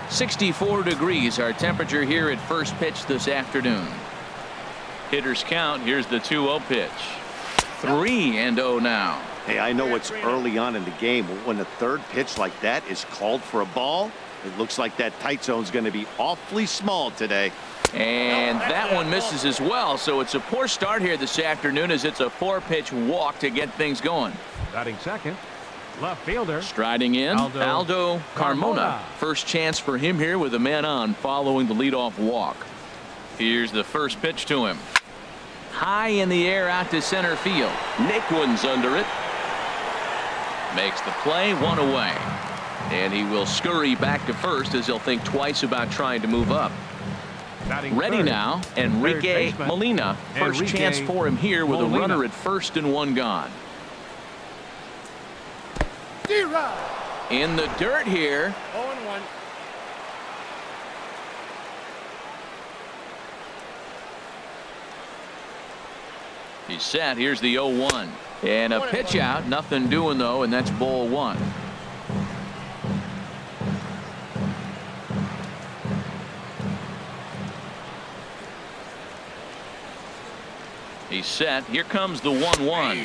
64 degrees our temperature here at first pitch this afternoon. Hitters count. Here's the 2-0 pitch. 3-0 now. Hey, I know it's early on in the game, but when the third pitch like that is called for a ball, it looks like that tight zone's going to be awfully small today. And that one misses as well, so it's a poor start here this afternoon as it's a 4-pitch walk to get things going. Batting second, left fielder. Striding in, Aldo Carmona. First chance for him here with a man on following the leadoff walk. Here's the first pitch to him. High in the air out to center field. Naquin's under it. Makes the play, 1 away. And he will scurry back to first as he'll think twice about trying to move up. Ready now, Enrique Molina. First chance for him here with a runner at first and 1 gone. In the dirt here. 0-1. He's set. Here's the 0-1. And a pitch out. Nothing doing, though, and that's ball 1. He's set. Here comes the 1-1.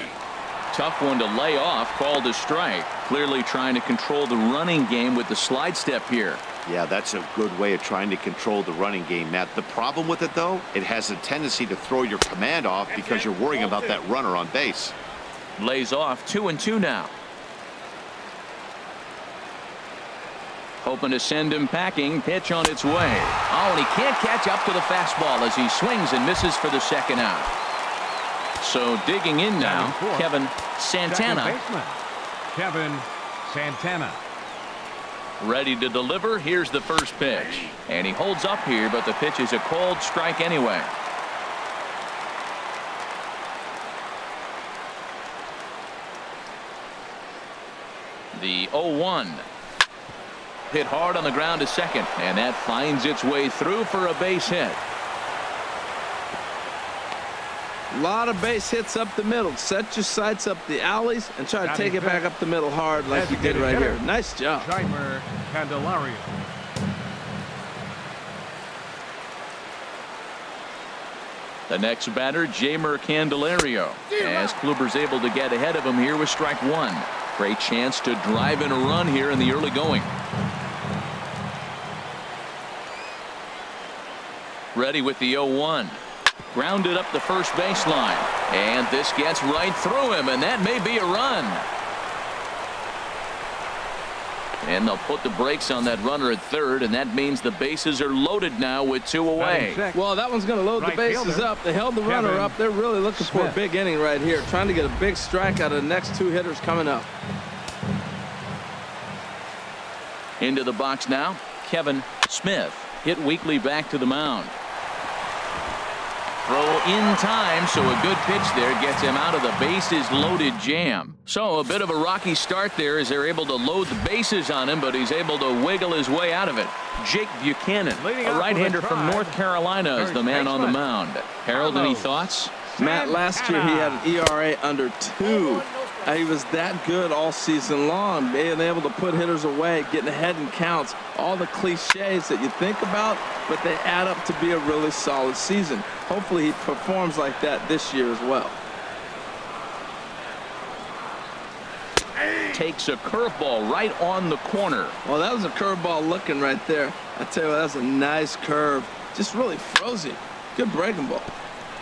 Tough one to lay off. Called a strike. Clearly trying to control the running game with the slide step here. Yeah, that's a good way of trying to control the running game, Matt. The problem with it, though, it has a tendency to throw your command off because you're worrying about that runner on base. Lays off. 2-2 now. Hoping to send him packing. Pitch on its way. Oh, and he can't catch up to the fastball as he swings and misses for the second out. So digging in now, Kevin Santana. Kevin Santana. Ready to deliver. Here's the first pitch. And he holds up here, but the pitch is a called strike anyway. The 0-1. Hit hard on the ground to second, and that finds its way through for a base hit. A lot of base hits up the middle. Set your sights up the alleys and try to take it back up the middle hard like you did right here. Nice job. Jeimer Candelario. The next batter, Jeimer Candelario. As Kluber's able to get ahead of him here with strike 1. Great chance to drive in a run here in the early going. Ready with the 0-1. Grounded up the first baseline. And this gets right through him, and that may be a run. And they'll put the brakes on that runner at third, and that means the bases are loaded now with 2 away. Well, that one's going to load the bases up. They held the runner up. They're really looking for a big inning right here, trying to get a big strike out of the next 2 hitters coming up. Into the box now, Kevin Smith. Hit weakly back to the mound. Throw in time, so a good pitch there gets him out of the bases loaded jam. So a bit of a rocky start there as they're able to load the bases on him, but he's able to wiggle his way out of it. Jake Buchanan, a right-hander from North Carolina, is the man on the mound. Harold, any thoughts? Matt, last year he had an ERA under 2. He was that good all season long, being able to put hitters away, getting ahead in counts, all the cliches that you think about, but they add up to be a really solid season. Hopefully he performs like that this year as well. Takes a curveball right on the corner. Well, that was a curveball looking right there. I tell you what, that's a nice curve. Just really froze him. Good breaking ball.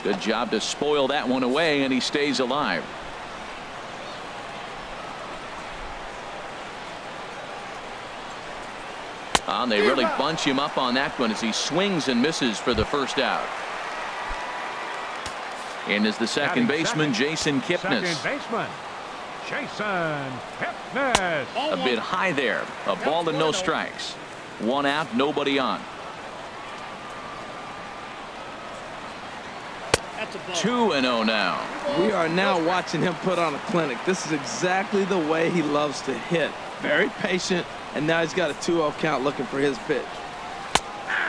Good job to spoil that one away, and he stays alive. They really bunch him up on that one as he swings and misses for the first out. In is the second baseman, Jason Kipnis. Second baseman, Jason Kipnis. A bit high there. A ball and no strikes. 1 out, nobody on. 2-0 now. We are now watching him put on a clinic. This is exactly the way he loves to hit. Very patient, and now he's got a 2-0 count looking for his pitch.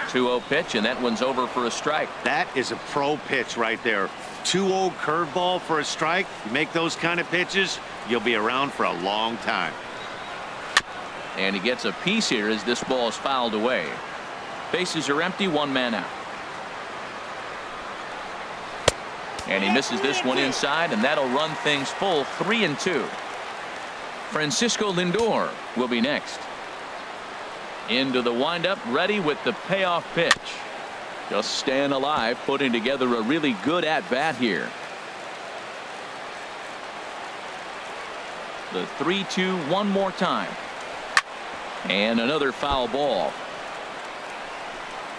2-0 pitch, and that one's over for a strike. That is a pro pitch right there. 2-0 curveball for a strike. You make those kind of pitches, you'll be around for a long time. And he gets a piece here as this ball is fouled away. Bases are empty, one man out. And he misses this one inside, and that'll run things full 3-2. Francisco Lindor will be next. Into the windup, ready with the payoff pitch. Just staying alive, putting together a really good at-bat here. The 3-2 one more time. And another foul ball.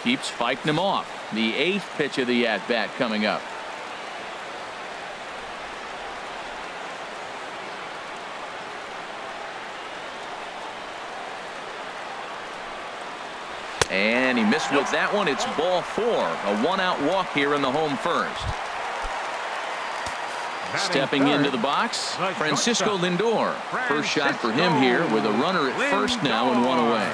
Keeps fighting him off. The 8th pitch of the at-bat coming up. And he missed with that one. It's ball 4. A one-out walk here in the home first. Stepping into the box, Francisco Lindor. First shot for him here with a runner at first now and one away.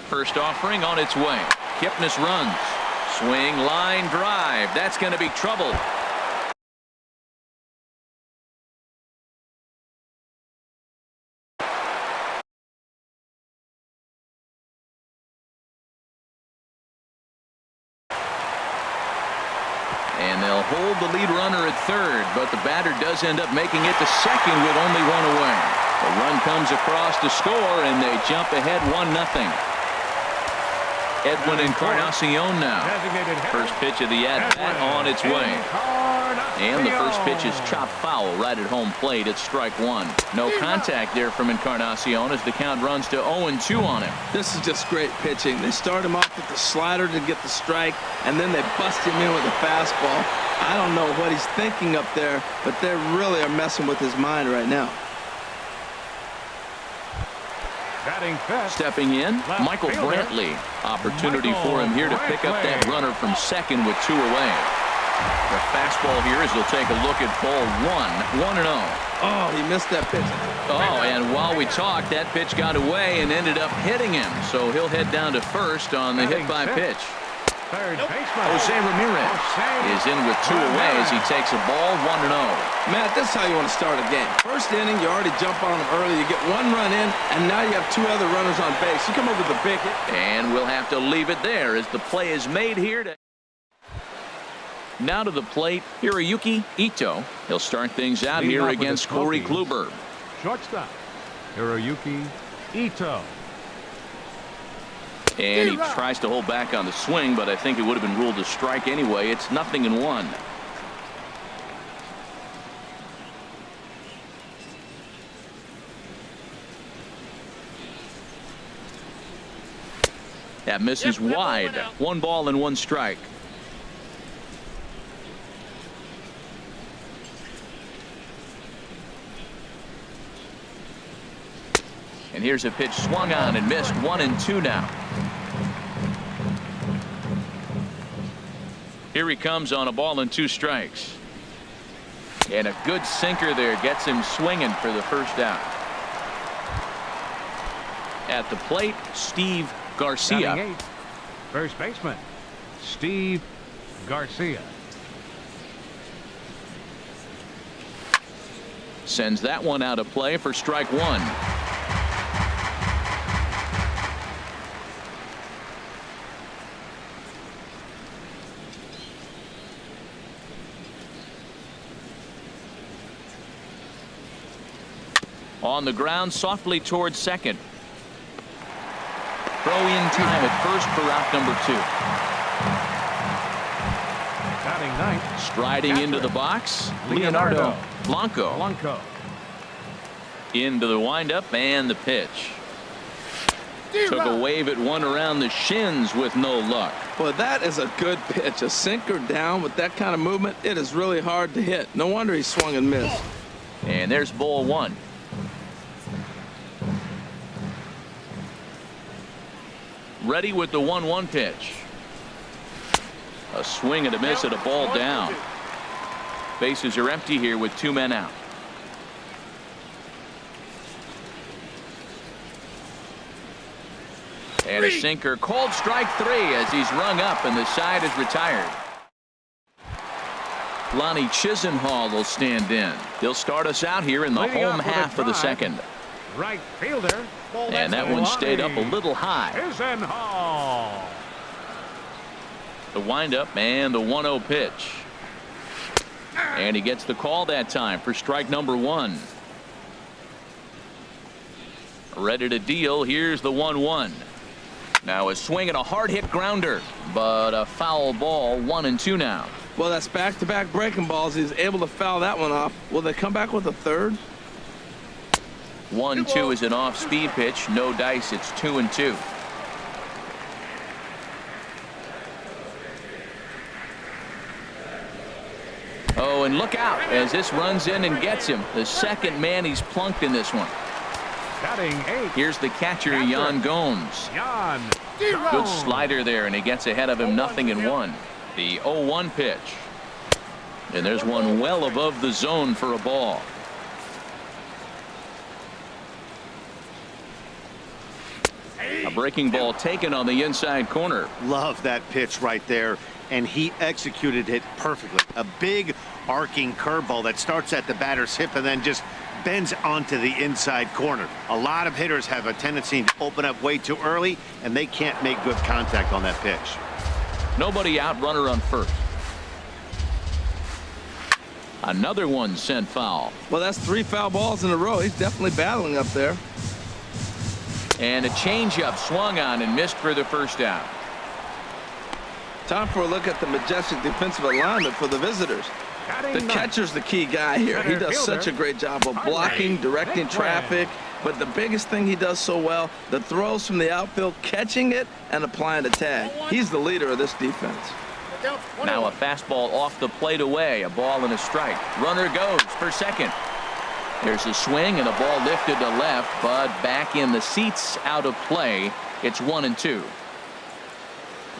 First offering on its way. Kipnis runs. Swing, line drive. That's going to be trouble. And they'll hold the lead runner at third, but the batter does end up making it to second with only one away. The run comes across to score, and they jump ahead 1-0. Edwin Encarnacion now. First pitch of the at-bat on its way. And the first pitch is chopped foul right at home plate. It's strike one. No contact there from Encarnacion as the count runs to 0-2 on him. This is just great pitching. They start him off with the slider to get the strike, and then they bust him in with a fastball. I don't know what he's thinking up there, but they really are messing with his mind right now. Stepping in, Michael Brantley. Opportunity for him here to pick up that runner from second with 2 away. The fastball here as he'll take a look at ball 1-0. Oh, he missed that pitch. Oh, and while we talked, that pitch got away and ended up hitting him. So he'll head down to first on the hit by pitch. Jose Ramirez is in with 2 away as he takes a ball 1-0. Matt, this is how you want to start a game. First inning, you already jump on them early. You get 1 run in, and now you have 2 other runners on base. You come up with a big hit. And we'll have to leave it there as the play is made here. Now to the plate, Hiroyuki Ito. He'll start things out here against Corey Kluber. Shortstop, Hiroyuki Ito. And he tries to hold back on the swing, but I think it would have been ruled a strike anyway. It's 0-1. That misses wide. 1 ball and 1 strike. And here's a pitch swung on and missed. 1-2 now. Here he comes on a ball and 2 strikes. And a good sinker there gets him swinging for the first out. At the plate, Steve Garcia. First baseman, Steve Garcia. Sends that one out of play for strike 1. On the ground, softly towards second. Throw in time at first for out number 2. Batting ninth. Striding into the box, Leonardo Blanco. Into the windup and the pitch. Took a wave at one around the shins with no luck. Well, that is a good pitch. A sinker down with that kind of movement, it is really hard to hit. No wonder he swung and missed. And there's ball 1. Ready with the 1-1 pitch. A swing and a miss at a ball down. Bases are empty here with 2 men out. And a sinker called strike 3 as he's rung up and the side is retired. Lonnie Chisenhall will stand in. He'll start us out here in the Leading home off with a half of the drive. second. Right fielder. And that one stayed up a little high. Chisenhall. The windup and the 1-0 pitch. And he gets the call that time for strike number 1. Ready to deal. Here's the 1-1. Now a swing and a hard hit grounder, but a foul ball. 1-2 now. Well, that's back-to-back breaking balls. He's able to foul that one off. Will they come back with a third? 1-2 is an off-speed pitch. No dice. It's 2-2. Oh, and look out as this runs in and gets him. The second man he's plunked in this one. Batting 8. Here's the catcher, Yan Gomes. Yan. Good slider there, and he gets ahead of him 0-1. The 0-1 pitch. And there's one well above the zone for a ball. A breaking ball taken on the inside corner. Love that pitch right there, and he executed it perfectly. A big arcing curveball that starts at the batter's hip and then just bends onto the inside corner. A lot of hitters have a tendency to open up way too early, and they can't make good contact on that pitch. Nobody out, runner on first. Another one sent foul. Well, that's 3 foul balls in a row. He's definitely battling up there. And a changeup swung on and missed for the first out. Time for a look at the majestic defensive alignment for the visitors. The catcher's the key guy here. He does such a great job of blocking, directing traffic, but the biggest thing he does so well, the throws from the outfield, catching it and applying the tag. He's the leader of this defense. Now a fastball off the plate away, a ball and a strike. Runner goes for second. There's a swing and a ball lifted to left, but back in the seats, out of play. It's 1-2.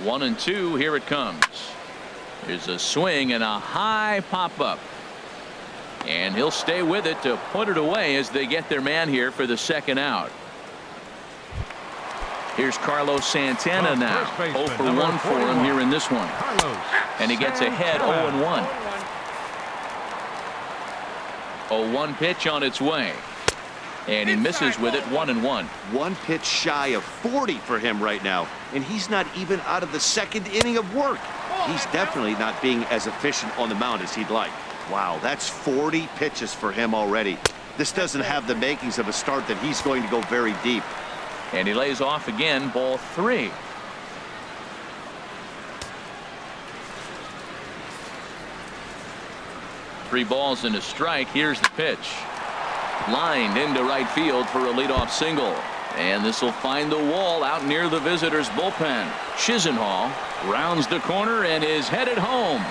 1-2, here it comes. There's a swing and a high pop-up. And he'll stay with it to put it away as they get their man here for the second out. Here's Carlos Santana now. 0 for 1 for him here in this one. And he gets ahead 0-1. 0-1 pitch on its way. And he misses with it 1-1. One pitch shy of 40 for him right now, and he's not even out of the second inning of work. He's definitely not being as efficient on the mound as he'd like. Wow, that's 40 pitches for him already. This doesn't have the makings of a start that he's going to go very deep. And he lays off again, ball 3. Three balls and a strike. Here's the pitch. Lined into right field for a leadoff single. And this will find the wall out near the visitors' bullpen. Chisenhall rounds the corner and is headed home.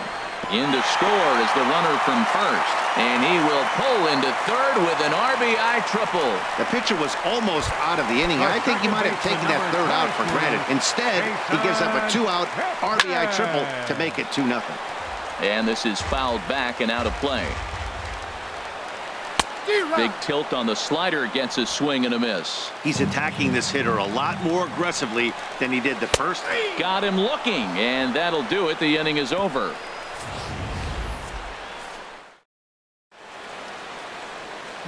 In to score is the runner from first. And he will pull into third with an RBI triple. The pitcher was almost out of the inning, and I think he might have taken that third out for granted. Instead, he gives up a 2-out RBI triple to make it 2-0. And this is fouled back and out of play. Big tilt on the slider, gets a swing and a miss. He's attacking this hitter a lot more aggressively than he did the first. Got him looking, and that'll do it. The inning is over.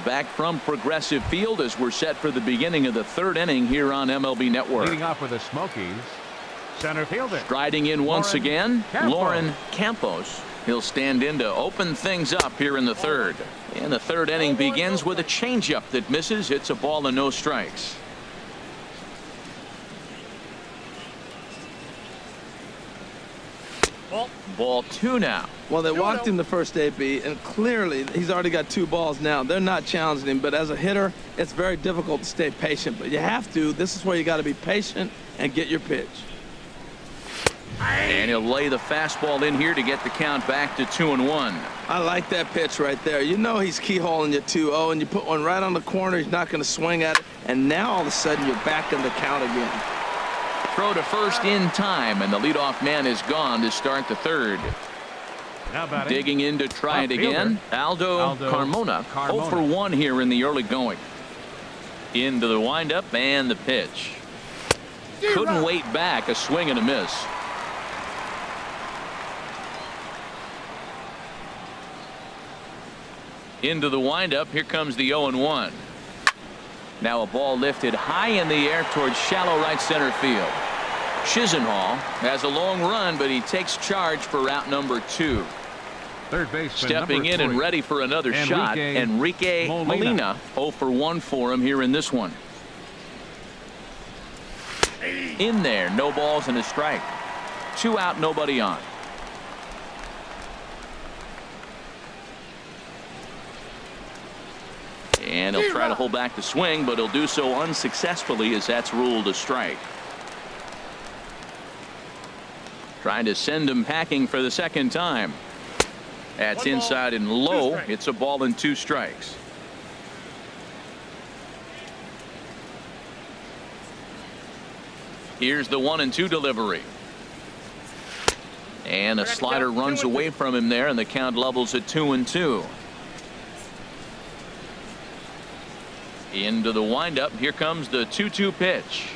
Back from Progressive Field as we're set for the beginning of the third inning here on MLB Network. Leading off for the Smokies, center fielder. Striding in once again, Campos. Lauren Campos. He'll stand in to open things up here in the third. And the third inning begins with a changeup that misses. It's a ball and no strikes. Ball 2 now. Well, they walked him the first AB, and clearly he's already got 2 balls now. They're not challenging him, but as a hitter, it's very difficult to stay patient. But you have to. This is where you got to be patient and get your pitch. And he'll lay the fastball in here to get the count back to 2-1. I like that pitch right there. You know he's keyholing you 2-0, and you put one right on the corner. He's not going to swing at it. And now all of a sudden you're back in the count again. Throw to first in time, and the leadoff man is gone to start the third. Now batting. Digging in to try it again, Aldo Carmona. 0 for 1 here in the early going. Into the windup and the pitch. Couldn't wait back, a swing and a miss. Into the windup. Here comes the 0-1. Now a ball lifted high in the air towards shallow right center field. Chisenhall has a long run, but he takes charge for route number 2. Third baseman Stepping in and ready for another shot, Enrique Molina. 0 for 1 for him here in this one. In there, no balls and a strike. 2 out, nobody on. And he'll try to hold back the swing, but he'll do so unsuccessfully as that's ruled a strike. Trying to send him packing for the second time. That's inside and low. It's a ball and 2 strikes. Here's the 1-2 delivery. And a slider runs away from him there, and the count levels at 2-2. Into the windup. Here comes the 2-2 pitch.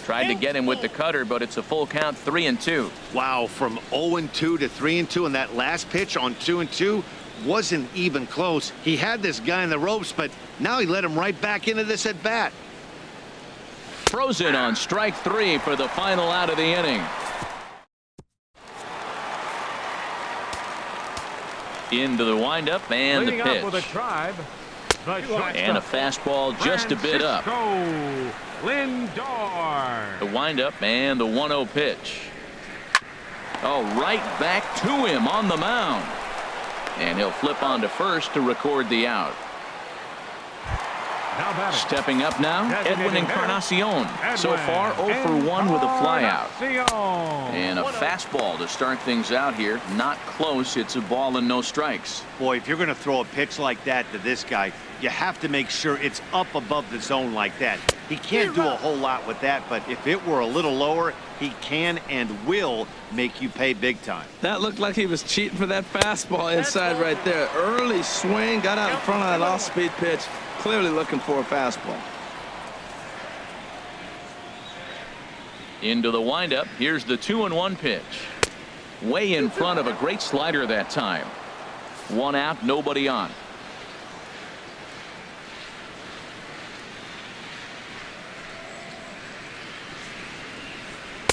Tried to get him with the cutter, but it's a full count, 3-2. Wow, from 0-2 to 3-2, and that last pitch on 2-2 wasn't even close. He had this guy in the ropes, but now he let him right back into this at bat. Frozen on strike 3 for the final out of the inning. Into the windup and leading the pitch. up with a drive. And a fastball just a bit up. Lindor. The windup and the 1-0 pitch. Oh, right back to him on the mound. And he'll flip on to first to record the out. Now batting. Stepping up now, Edwin Encarnacion. So far 0 for 1 with a flyout. And a fastball to start things out here. Not close. It's a ball and no strikes. Boy, if you're going to throw a pitch like that to this guy, you have to make sure it's up above the zone like that. He can't do a whole lot with that, but if it were a little lower, he can and will make you pay big time. That looked like he was cheating for that fastball inside right there. Early swing, got out in front of that off-speed pitch. Clearly looking for a fastball. Into the windup. Here's the 2-1 pitch. Way in front of a great slider that time. 1 out, nobody on.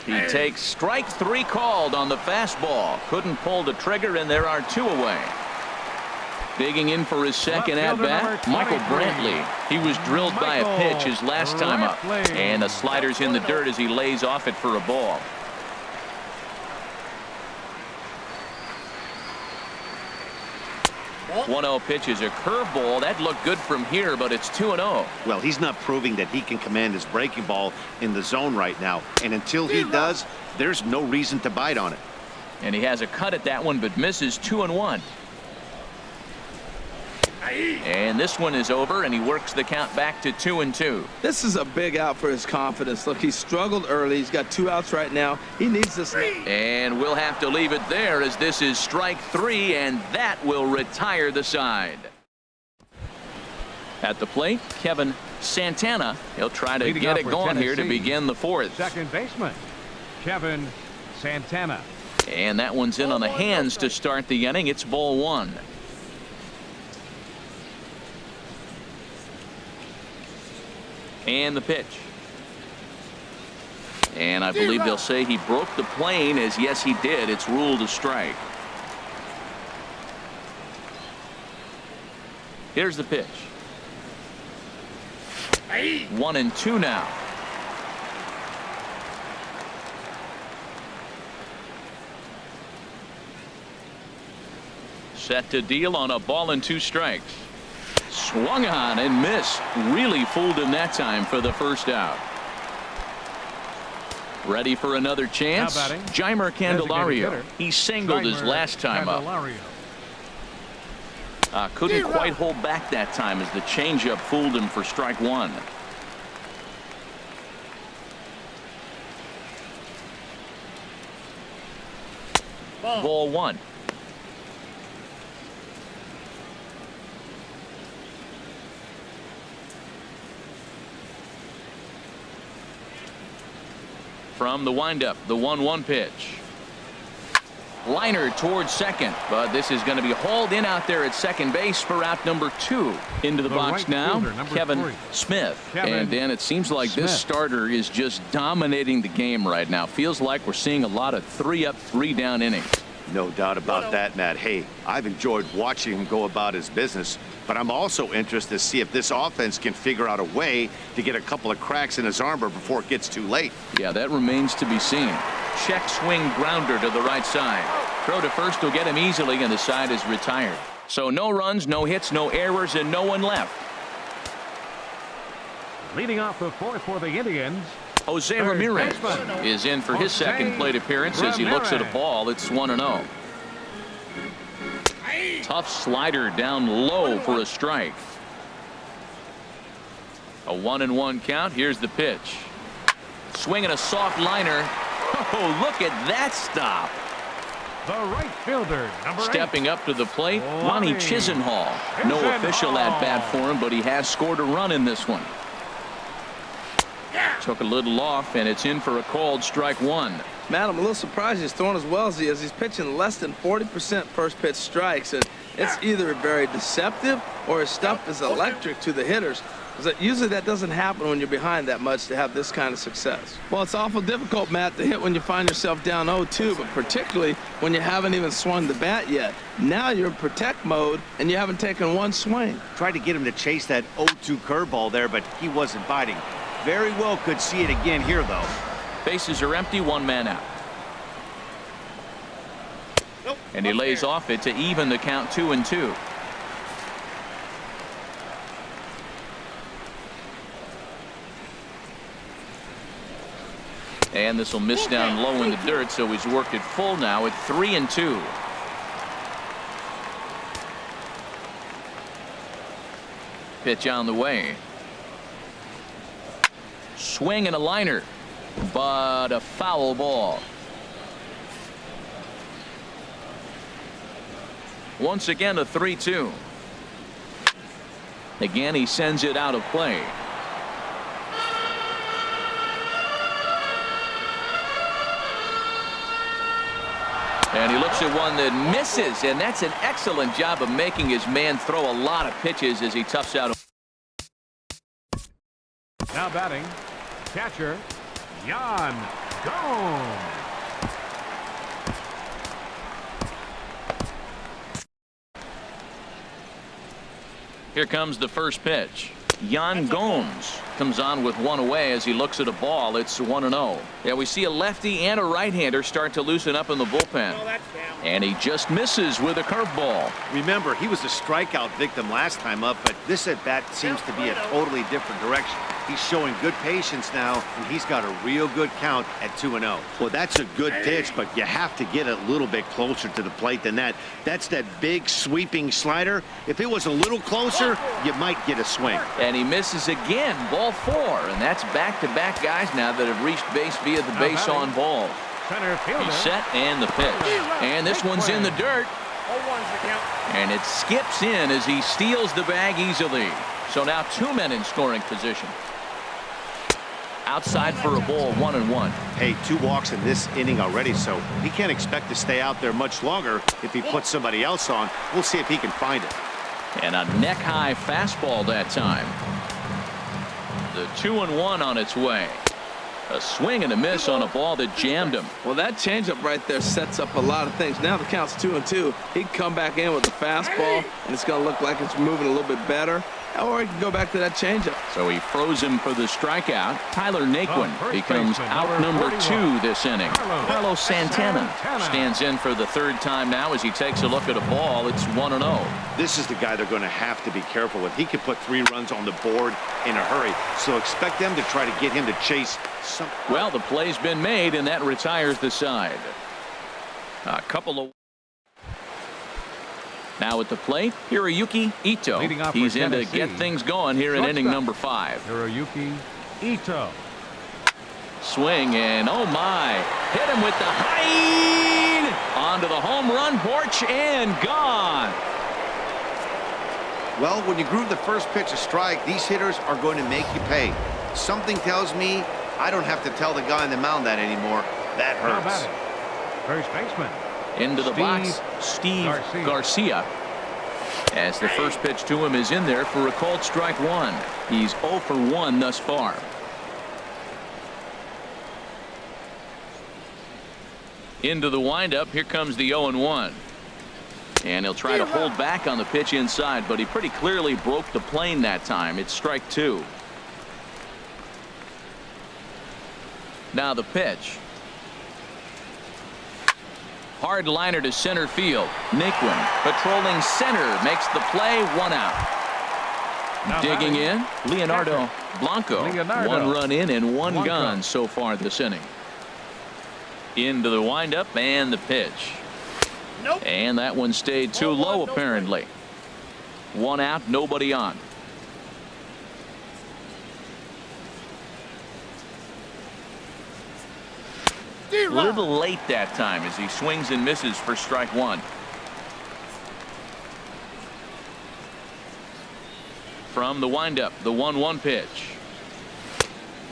He takes strike 3 called on the fastball. Couldn't pull the trigger, and there are 2 away. Digging in for his second at-bat, Michael Brantley. He was drilled by a pitch his last time up. And the slider's in the dirt as he lays off it for a ball. One-0 pitch is a curveball. That looked good from here, but it's 2-0. Well, he's not proving that he can command his breaking ball in the zone right now. And until he does, there's no reason to bite on it. And he has a cut at that one, but misses 2-1. And this one is over, and he works the count back to 2-2. This is a big out for his confidence. Look, he struggled early. He's got 2 outs right now. He needs this. And we'll have to leave it there as this is strike 3, and that will retire the side. At the plate, Kevin Santana. He'll try to get it going here to begin the 4th. Second baseman, Kevin Santana. And that one's in on the hands to start the inning. It's ball 1. And the pitch. And I believe they'll say he broke the plane, as yes he did. It's ruled a strike. Here's the pitch. 1-2 now. Set to deal on a ball and 2 strikes. Swung on and missed. Really fooled him that time for the first out. Ready for another chance. Jeimer Candelario. He singled his last time up. Couldn't quite hold back that time as the changeup fooled him for strike 1. Ball 1. From the windup, the 1-1 pitch. Liner towards second, but this is going to be hauled in out there at second base for out number 2. Into the box right now, fielder, Kevin 3. Smith. Kevin And Dan, it seems like Smith. this starter is just dominating the game right now. Feels like we're seeing a lot of 3-up, 3-down innings. No doubt about that, Matt. Hey, I've enjoyed watching him go about his business, but I'm also interested to see if this offense can figure out a way to get a couple of cracks in his armor before it gets too late. Yeah, that remains to be seen. Check swing grounder to the right side. Throw to first will get him easily, and the side is retired. So no runs, no hits, no errors, and no one left. Leading off the 4th for the Indians, Jose third Ramirez baseman, is in for his Jose second plate appearance as he looks at a Ramirez. ball. It's 1-0. Tough slider down low for a strike. A 1-1 count. Here's the pitch. Swinging a soft liner. Oh, look at that stop. the right fielder, number 8. Stepping up to the plate, Ronnie Ronnie Chisenhall. No official at bat for him, but he has scored a run in this one. Took a little off, and it's in for a called strike 1. Matt, I'm a little surprised he's throwing as well as he is. He's pitching less than 40% first pitch strikes, and it's either very deceptive or his stuff is electric to the hitters. Usually that doesn't happen when you're behind that much to have this kind of success. Well, it's awful difficult, Matt, to hit when you find yourself down 0-2, but particularly when you haven't even swung the bat yet. Now you're in protect mode, and you haven't taken one swing. Tried to get him to chase that 0-2 curveball there, but he wasn't biting. Very well could see it again here, though. Bases are empty, 1 man out. And he lays off it to even the count 2-2. And this will miss down low in the dirt, so he's worked it full now at 3-2. Pitch on the way. Swing and a liner, but a foul ball. Once again, a 3-2. Again, he sends it out of play. And he looks at one that misses, and that's an excellent job of making his man throw a lot of pitches as he toughs out. Now batting, catcher, Yan Gomes. Here comes the first pitch. Yan Gomes comes on with one away as he looks at a ball. It's 1-0. Yeah, we see a lefty and a right-hander start to loosen up in the bullpen. And he just misses with a curveball. Remember, he was a strikeout victim last time up, but this at-bat seems to be a totally different direction. He's showing good patience now, and he's got a real good count at 2-0. Well, that's a good pitch, but you have to get a little bit closer to the plate than that. That's that big sweeping slider. If it was a little closer, you might get a swing. And he misses again, ball 4. And that's back-to-back guys now that have reached base via the base on balls. Center fielder. He's set and the pitch. And this one's in the dirt. And it skips in as he steals the bag easily. So now 2 men in scoring position. Outside for a ball, 1-1. Hey, 2 walks in this inning already, so he can't expect to stay out there much longer if he puts somebody else on. We'll see if he can find it. And a neck-high fastball that time. The 2-1 on its way. A swing and a miss on a ball that jammed him. Well, that changeup right there sets up a lot of things. Now the count's 2-2. He can come back in with a fastball, and it's going to look like it's moving a little bit better. Or he can go back to that changeup. So he froze him for the strikeout. Tyler Naquin becomes out number 2 this inning. Carlos Santana stands in for the 3rd time now as he takes a look at a ball. It's 1-0. This is the guy they're going to have to be careful with. He could put 3 runs on the board in a hurry, so expect them to try to get him to chase some. Well, the play's been made, and that retires the side. A couple of. Now at the plate, Hiroyuki Ito. He's in to get things going here in inning number 5. Hiroyuki Ito. Swing and oh my, hit him with the height onto the home run porch and gone. Well, when you groove the first pitch a strike, these hitters are going to make you pay. Something tells me I don't have to tell the guy on the mound that anymore. That Now hurts. batting, first baseman Into the box, Steve Garcia. As the first pitch to him is in there for a called strike one. He's 0 for 1 thus far. Into the windup. Here comes the 0-1. And he'll try to hold back on the pitch inside, but he pretty clearly broke the plane that time. It's strike two. Now the pitch. Hard liner to center field. Naquin patrolling center makes the play. 1 out. Now Digging in, Leonardo Blanco. Leonardo. 1 run in and 1 Blanco. gone so far this inning. Into the windup and the pitch. Nope. And that one stayed too low apparently. 1 out, nobody on. A little late that time as he swings and misses for strike one. From the windup, the 1-1 pitch.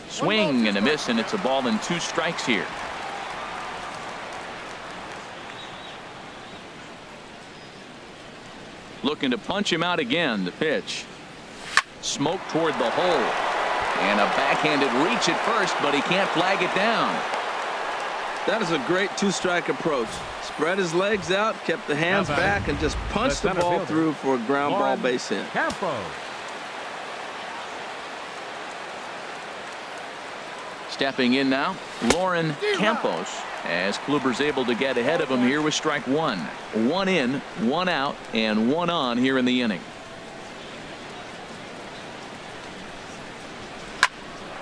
Swing and a miss, and it's a ball and 2 strikes here. Looking to punch him out again. The pitch. Smoke toward the hole. And a backhanded reach at first, but he can't flag it down. That is a great 2-strike approach. Spread his legs out, kept the hands back, and just punched the center ball fielder, through for a ground ball base hit. Campos. Stepping in now, Lauren Campos, as Kluber's able to get ahead of him here with strike one. 1 in, 1 out, and 1 on here in the inning.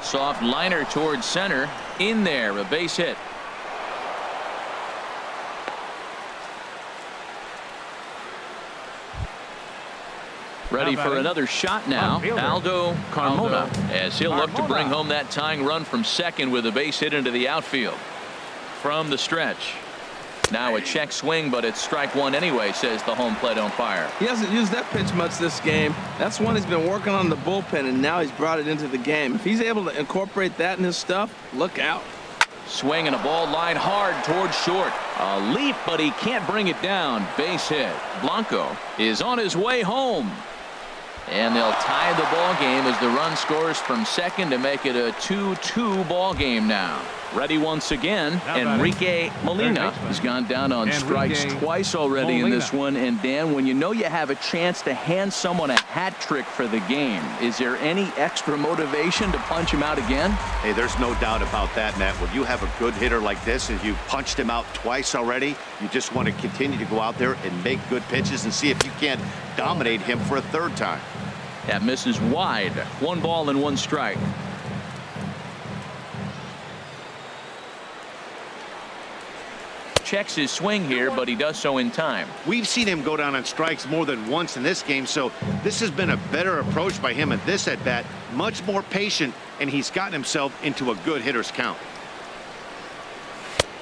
Soft liner towards center. In there, a base hit. Ready for another shot now. Aldo Carmona, as he'll look to bring home that tying run from second with a base hit into the outfield. From the stretch. Now a check swing, but it's strike one anyway, says the home plate umpire. He hasn't used that pitch much this game. That's one he's been working on the bullpen, and now he's brought it into the game. If he's able to incorporate that in his stuff, look out. Swing and a ball line hard towards short. A leap, but he can't bring it down. Base hit. Blanco is on his way home. And they'll tie the ball game as the run scores from second to make it a 2-2 ball game now. Ready once again. Enrique Molina has gone down on strikes twice already in this one. And Dan, when you know you have a chance to hand someone a hat trick for the game, is there any extra motivation to punch him out again? Hey, there's no doubt about that, Matt. When you have a good hitter like this and you punched him out twice already, you just want to continue to go out there and make good pitches and see if you can't dominate him for a third time. That misses wide. 1 ball and 1 strike. Checks his swing here, but he does so in time. We've seen him go down on strikes more than once in this game, so this has been a better approach by him at this at bat. Much more patient, and he's gotten himself into a good hitter's count.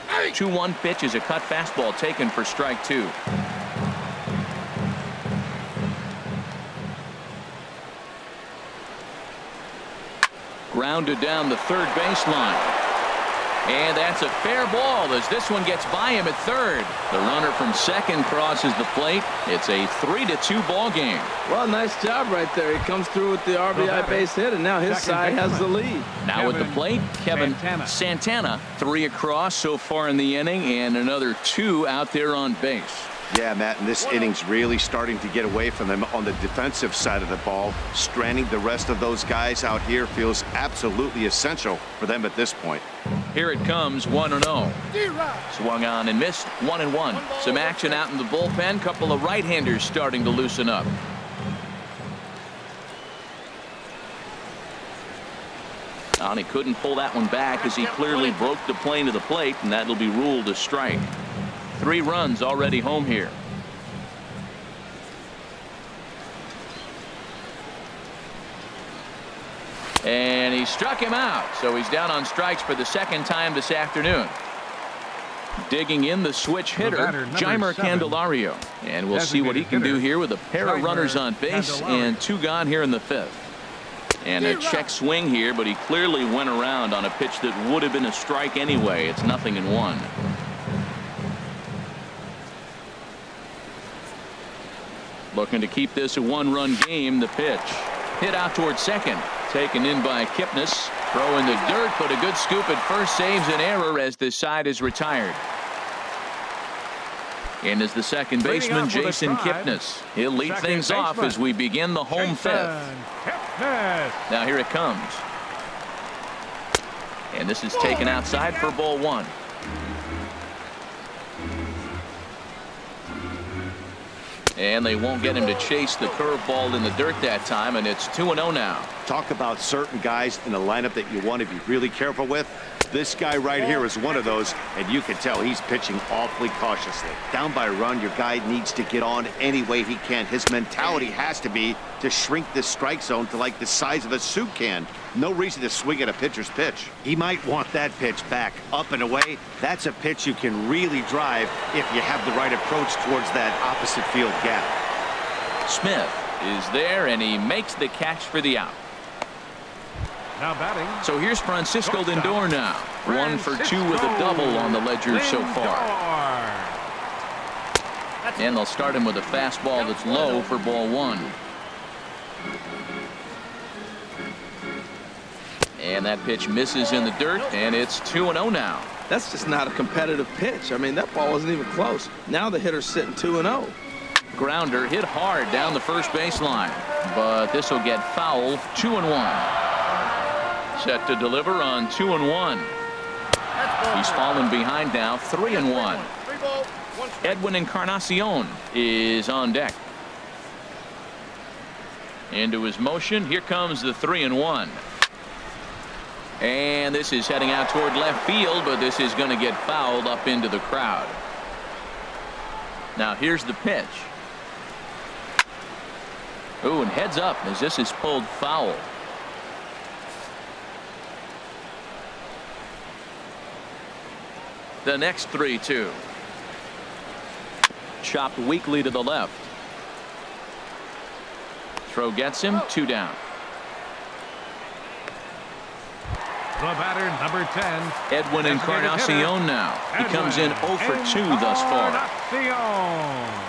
2-1 pitch is a cut fastball taken for strike 2. Grounded down the third baseline. And that's a fair ball as this one gets by him at third. The runner from second crosses the plate. It's a 3-2 ball game. Well, nice job right there. He comes through with the RBI base hit, and now his side has the lead. Now at the plate, Kevin Santana. 3 across so far in the inning, and another 2 out there on base. Yeah, Matt, and this inning's really starting to get away from them on the defensive side of the ball. Stranding the rest of those guys out here feels absolutely essential for them at this point. Here it comes, 1-0. Swung on and missed, 1-1. Some action out in the bullpen. Couple of right-handers starting to loosen up. And he couldn't pull that one back as he clearly broke the plane to the plate, and that'll be ruled a strike. 3 runs already home here. And he struck him out, so he's down on strikes for the second time this afternoon. Digging in the switch hitter, Jeimer Candelario. And we'll see what he can do here with a pair of runners on base and 2 gone here in the 5th. And a check swing here, but he clearly went around on a pitch that would have been a strike anyway. It's 0-1. Looking to keep this a one-run game. The pitch hit out towards second. Taken in by Kipnis. Throw in the dirt, but a good scoop at first saves an error as this side is retired. And as the second baseman, Jason Kipnis. He'll lead things off as we begin the home fifth. Now here it comes. And this is taken outside for ball one. And they won't get him to chase the curveball in the dirt that time, and it's 2-0 now. Talk about certain guys in the lineup that you want to be really careful with. This guy right here is one of those, and you can tell he's pitching awfully cautiously. Down by a run, your guy needs to get on any way he can. His mentality has to be to shrink this strike zone to like the size of a soup can. No reason to swing at a pitcher's pitch. He might want that pitch back, up and away. That's a pitch you can really drive if you have the right approach towards that opposite field gap. Smith is there, and he makes the catch for the out. Now batting. So here's Francisco Lindor now. 1 for 2 with a double on the ledger so far. And they'll start him with a fastball that's low for ball one. And that pitch misses in the dirt, and it's 2-0 now. That's just not a competitive pitch. I mean, that ball wasn't even close. Now the hitter's sitting 2-0. Grounder hit hard down the first baseline, but this will get foul. 2-1. Set to deliver on 2-1. He's fallen behind now. 3-1. Edwin Encarnacion is on deck. Into his motion. Here comes the 3-1. And this is heading out toward left field, but this is going to get fouled up into the crowd. Now here's the pitch. Ooh, and heads up as this is pulled foul. The next 3-2. Chopped weakly to the left. Throw gets him. 2 down. The batter, number 10. Edwin Encarnacion now. He comes in 0 for 2 thus far. Encarnacion.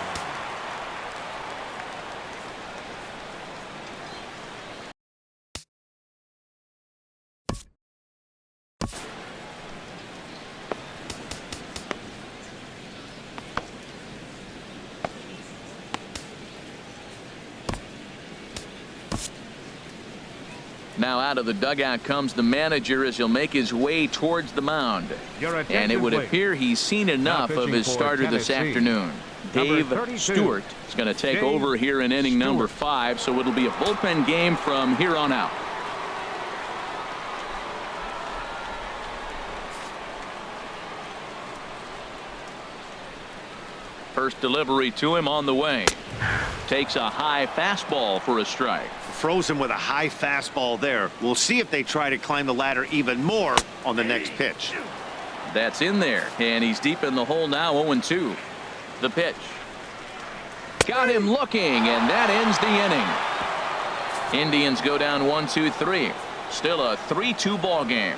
Now out of the dugout comes the manager as he'll make his way towards the mound. And it would appear he's seen enough of his starter this afternoon. Dave Stewart is going to take over here in inning number 5, so it'll be a bullpen game from here on out. First delivery to him on the way. Takes a high fastball for a strike. Throws him with a high fastball there. We'll see if they try to climb the ladder even more on the next pitch. That's in there, and he's deep in the hole now. 0-2. The pitch. Got him looking, and that ends the inning. Indians go down 1-2-3. Still a 3-2 ball game.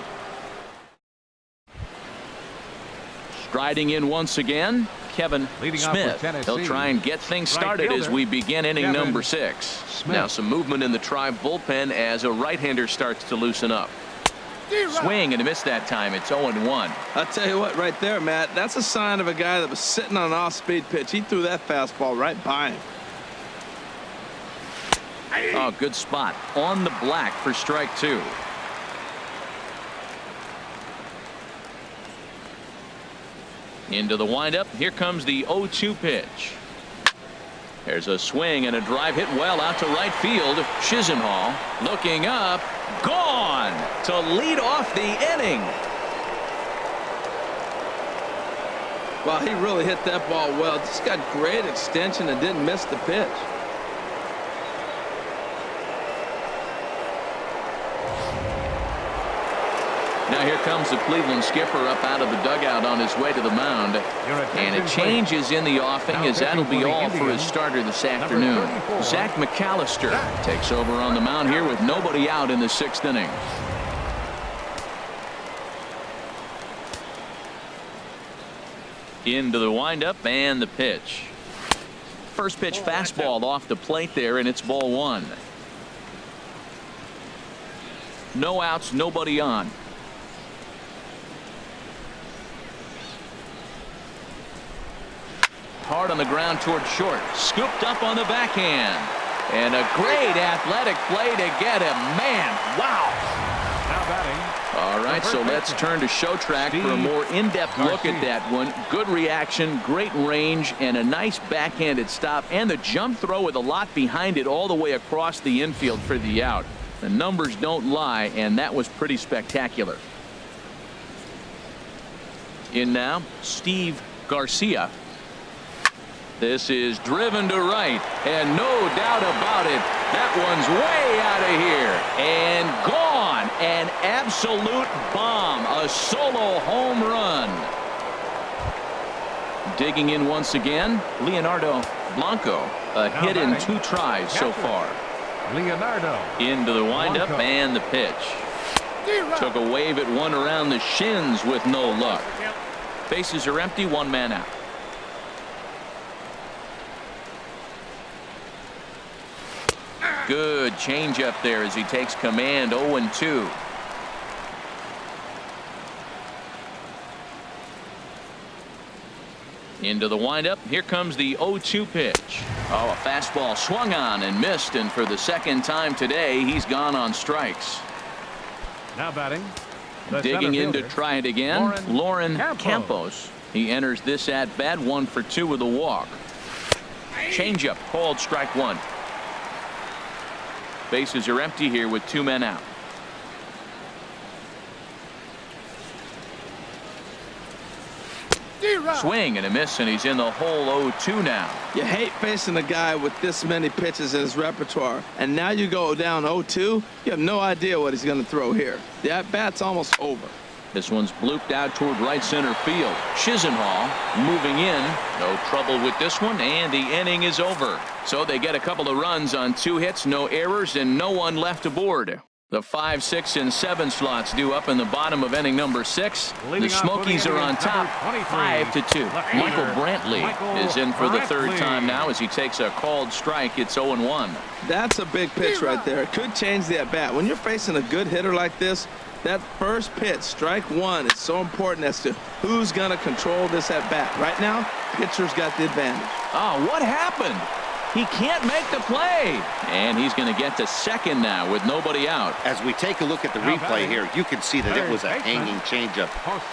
Striding in once again, Kevin Smith. He'll try and get things started as we begin inning number 6. Now some movement in the Tribe bullpen as a right-hander starts to loosen up. Swing and a miss that time. It's 0-1. I'll tell you what, right there, Matt, that's a sign of a guy that was sitting on an off-speed pitch. He threw that fastball right by him. Oh, good spot on the black for strike 2. Into the windup. Here comes the 0-2 pitch. There's a swing and a drive hit well out to right field. Chisenhall looking up. Gone to lead off the inning. Well, he really hit that ball well. Just got great extension and didn't miss the pitch. Now here comes the Cleveland skipper up out of the dugout on his way to the mound. And a change is in the offing as that'll be all for his starter this afternoon. Zach McAllister takes over on the mound here with nobody out in the 6th inning. Into the windup and the pitch. First pitch fastball off the plate there, and it's ball one. No outs, nobody on. Hard on the ground toward short. Scooped up on the backhand. And a great athletic play to get him. Man, wow. Now batting. All right, so let's turn to show track for a more in-depth look at that one. Good reaction, great range, and a nice backhanded stop. And the jump throw with a lot behind it all the way across the infield for the out. The numbers don't lie, and that was pretty spectacular. In now, Steve Garcia. This is driven to right, and no doubt about it, that one's way out of here and gone. An absolute bomb, a solo home run. Digging in once again, Leonardo Blanco, a hit in 2 tries so far. Leonardo. Into the windup Blanco. and the pitch. Took a wave at one around the shins with no luck. Bases are empty, 1 man out. Good changeup there as he takes command. 0-2. Into the windup. Here comes the 0-2 pitch. Oh, a fastball swung on and missed, and for the second time today, he's gone on strikes. Now batting. Digging in to try it again, Lauren Campos. He enters this at bat 1 for 2 with a walk. Changeup called strike 1. Bases are empty here with 2 men out. Swing and a miss, and he's in the hole. 0-2 now. You hate facing a guy with this many pitches in his repertoire, and now you go down 0-2. You have no idea what he's going to throw here. The at-bat's almost over. This one's blooped out toward right center field. Chisenhall moving in. No trouble with this one, and the inning is over. So they get a couple of runs on 2 hits, no errors, and no one left aboard. The 5, 6, and 7 slots due up in the bottom of inning number 6. The Smokies are on top, 5-2. Michael Brantley is in for the 3rd time now as he takes a called strike. It's 0-1. That's a big pitch right there. It could change the at-bat. When you're facing a good hitter like this, that first pitch, strike 1, is so important as to who's going to control this at-bat. Right now, pitcher's got the advantage. Oh, what happened? He can't make the play. And he's going to get to second now with nobody out. As we take a look at the replay here, you can see that it was a hanging changeup.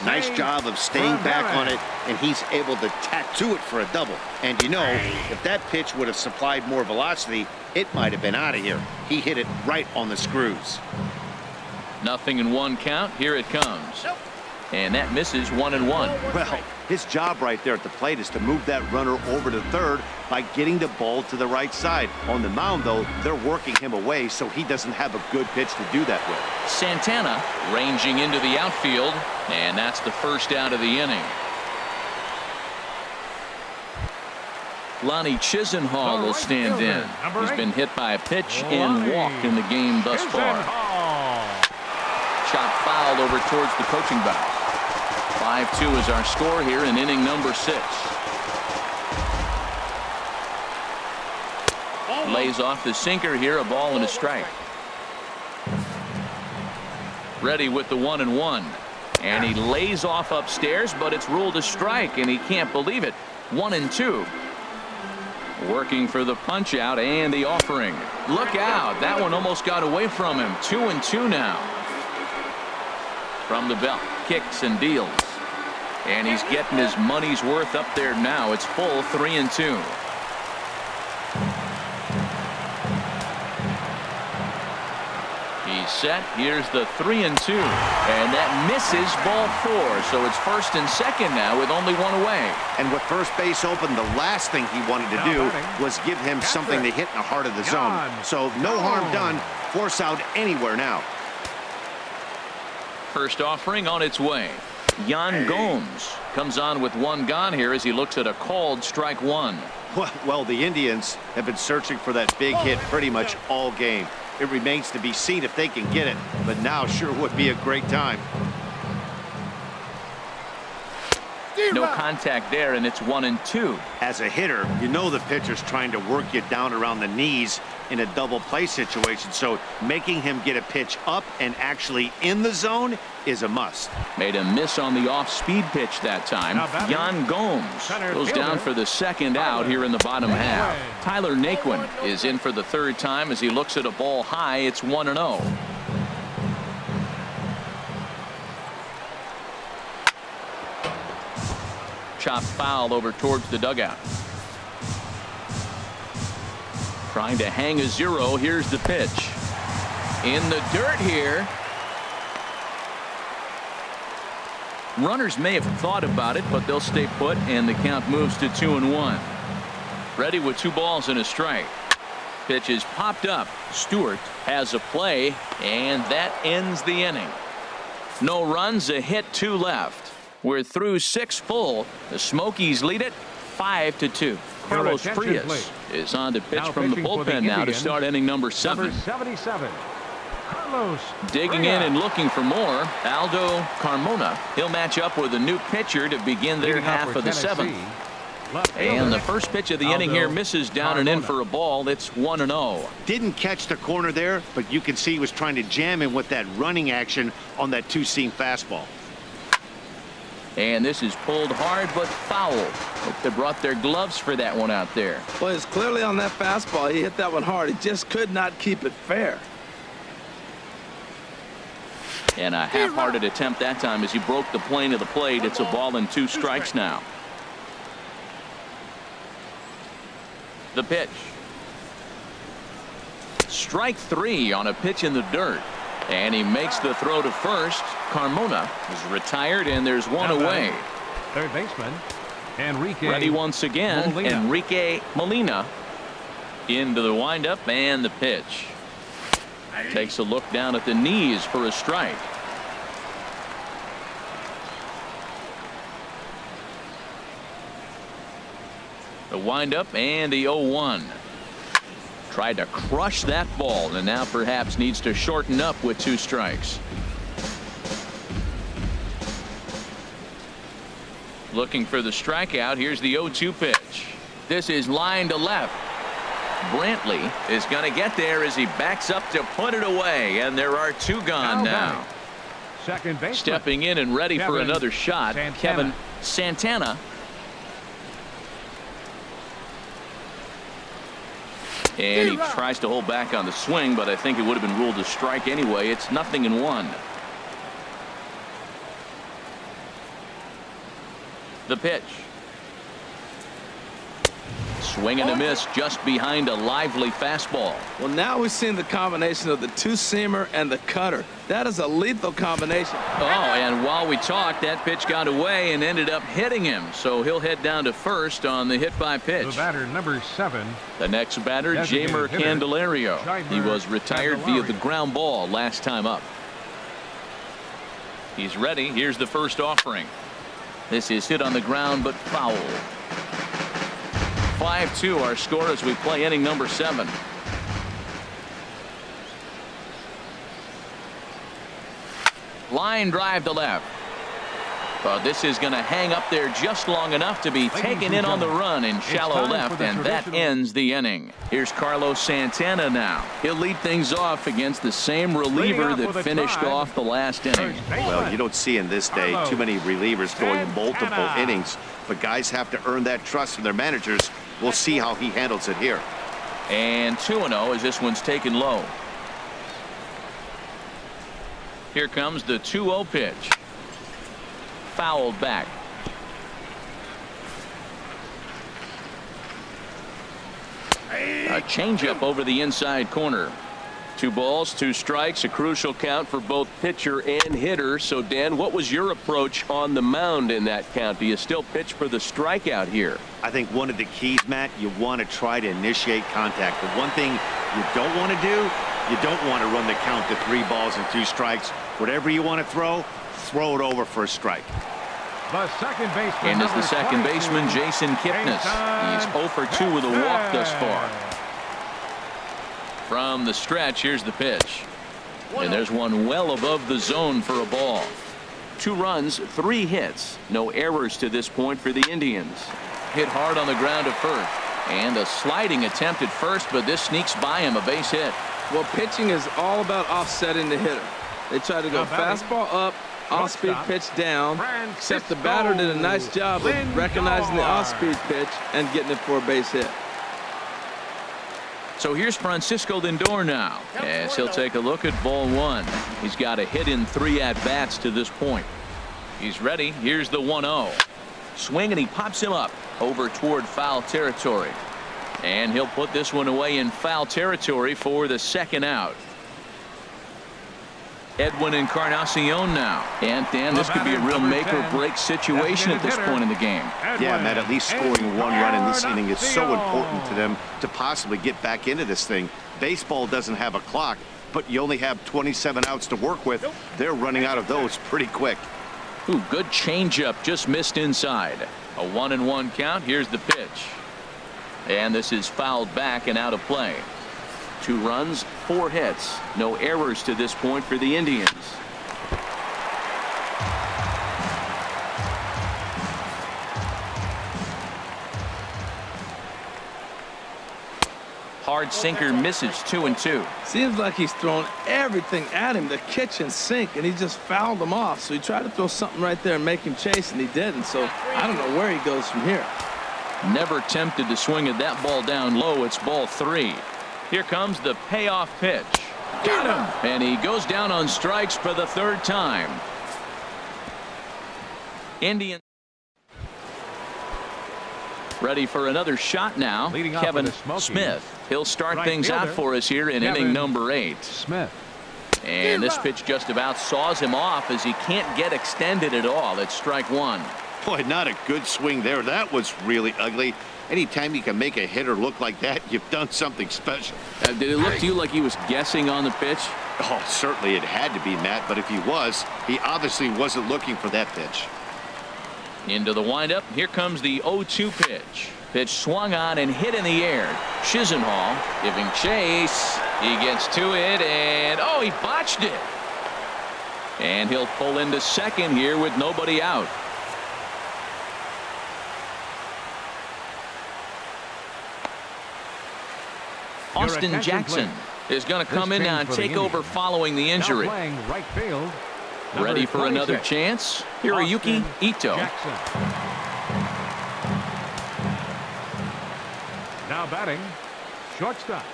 Nice job of staying back on it, and he's able to tattoo it for a double. And you know, if that pitch would have supplied more velocity, it might have been out of here. He hit it right on the screws. Nothing in 1 count. Here it comes. And that misses. 1-1. Well, his job right there at the plate is to move that runner over to third by getting the ball to the right side. On the mound, though, they're working him away, so he doesn't have a good pitch to do that with. Santana ranging into the outfield, and that's the first out of the inning. Lonnie Chisenhall will stand in. He's been hit by a pitch and walked in the game thus far. Shot fouled over towards the coaching box. 5-2 is our score here in inning number 6. Lays off the sinker here, a ball and a strike. Ready with the 1-1. And he lays off upstairs, but it's ruled a strike, and he can't believe it. 1-2. Working for the punch out and the offering. Look out. That one almost got away from him. 2-2 now. From the belt, kicks and deals. And he's getting his money's worth up there now. It's full 3-2. He's set. Here's the 3-2. And that misses ball 4. So it's first and second now with only 1 away. And with first base open, the last thing he wanted to do was give him something to hit in the heart of the zone. So no harm done. Force out anywhere now. First offering on its way. Yan Gomes comes on with 1 gone here as he looks at a called strike 1. Well, the Indians have been searching for that big hit pretty much all game. It remains to be seen if they can get it, but now sure would be a great time. No contact there, and it's 1-2. As a hitter, you know the pitcher's trying to work you down around the knees in a double play situation, so making him get a pitch up and actually in the zone is a must. Made a miss on the off-speed pitch that time. Jan Gomes goes down for the second out here in the bottom half. Tyler Naquin is in for the third time as he looks at a ball high. It's 1-0. Chopped foul over towards the dugout. Trying to hang a 0. Here's the pitch. In the dirt here. Runners may have thought about it, but they'll stay put, and the count moves to 2-1. Ready with 2 balls and a strike. Pitch is popped up. Stewart has a play, and that ends the inning. No runs, a hit, 2 left. We're through 6 full. The Smokies lead it 5-2. Carlos Frias is on to pitch from the bullpen now to start inning number 7. Number 77. Carlos Digging in and looking for more. Aldo Carmona. He'll match up with a new pitcher to begin their half of the 7th. And the first pitch of the inning here misses down and in for a ball. It's 1-0. Didn't catch the corner there, but you can see he was trying to jam him with that running action on that 2-seam fastball. And this is pulled hard but foul. Hope they brought their gloves for that one out there. Well, it's clearly on that fastball. He hit that one hard. He just could not keep it fair. And a half-hearted attempt that time as he broke the plane of the plate. It's a ball and 2 strikes now. The pitch. Strike 3 on a pitch in the dirt. And he makes the throw to first. Carmona is retired, and there's one away. Third baseman, Enrique. Ready once again, Molina. Enrique Molina. Into the windup and the pitch. Takes a look down at the knees for a strike. The windup and the 0-1. Tried to crush that ball, and now perhaps needs to shorten up with 2 strikes. Looking for the strikeout. Here's the 0-2 pitch. This is line to left. Brantley is going to get there as he backs up to put it away, and there are 2 gone now. Second baseman. Stepping in and ready for another shot. Kevin Santana. And he tries to hold back on the swing, but I think it would have been ruled a strike anyway. It's 0-1. The pitch. Swing and a miss just behind a lively fastball. Well, now we've seen the combination of the 2-seamer and the cutter. That is a lethal combination. Oh, and while we talked, that pitch got away and ended up hitting him. So he'll head down to first on the hit by pitch. The batter, number 7. The next batter, Jamer Candelario. He was retired via the ground ball last time up. He's ready. Here's the first offering. This is hit on the ground, but foul. 5-2 our score as we play inning number 7. Line drive to left. But this is going to hang up there just long enough to be taken in on the run in shallow left, and that ends the inning. Here's Carlos Santana now. He'll lead things off against the same reliever that finished off the last inning. Well, you don't see in this day too many relievers going multiple innings, but guys have to earn that trust from their managers. We'll see how he handles it here. And 2-0 as this one's taken low. Here comes the 2-0 pitch. Fouled back. A changeup over the inside corner. 2 balls, 2 strikes, a crucial count for both pitcher and hitter. So, Dan, what was your approach on the mound in that count? Do you still pitch for the strikeout here? I think one of the keys, Matt, you want to try to initiate contact. The one thing you don't want to do, you don't want to run the count to 3 balls and 2 strikes. Whatever you want to throw it over for a strike. The second baseman. And as the second baseman, Jason Kipnis. He's 0 for 2 with a walk thus far. From the stretch, here's the pitch. And there's one well above the zone for a ball. 2 runs, 3 hits, no errors to this point for the Indians. Hit hard on the ground to first, and a sliding attempt at first, but this sneaks by him, a base hit. Well, pitching is all about offsetting the hitter. They try to go fastball up, off-speed pitch down, except the batter did a nice job of recognizing the off-speed pitch and getting it for a base hit. So here's Francisco Lindor now, as he'll take a look at ball 1. He's got a hit in 3 at-bats to this point. He's ready. Here's the 1-0. Swing, and he pops him up over toward foul territory. And he'll put this one away in foul territory for the second out. Edwin Encarnacion now. And Dan, this could be a real make-or-break situation at this point in the game. Yeah, Matt, at least scoring 1 run in this inning is so important to them to possibly get back into this thing. Baseball doesn't have a clock, but you only have 27 outs to work with. They're running out of those pretty quick. Ooh, good changeup, just missed inside. A 1-1 count. Here's the pitch. And this is fouled back and out of play. 2 runs, 4 hits, no errors to this point for the Indians. Hard sinker misses, 2-2. Seems like he's thrown everything at him, the kitchen sink, and he just fouled him off. So he tried to throw something right there and make him chase, and he didn't. So I don't know where he goes from here. Never tempted to swing at that ball down low. It's ball 3. Here comes the payoff pitch. Got him! And he goes down on strikes for the 3rd time. Indians ready for another shot now. Kevin Smith. He'll start things out for us here in inning number 8. Smith. And this pitch just about saws him off as he can't get extended at all. It's strike 1. Boy, not a good swing there. That was really ugly. Anytime you can make a hitter look like that, you've done something special. Did it look to you like he was guessing on the pitch? Oh, certainly it had to be, Matt, but if he was, he obviously wasn't looking for that pitch. Into the windup. Here comes the 0-2 pitch. Pitch swung on and hit in the air. Chisenhall giving chase. He gets to it, and oh, he botched it. And he'll pull into second here with nobody out. Austin Jackson is going to come in now and take over following the injury. Right field, ready for another chance. Hiroyuki Ito. Jackson. Now batting, shortstop,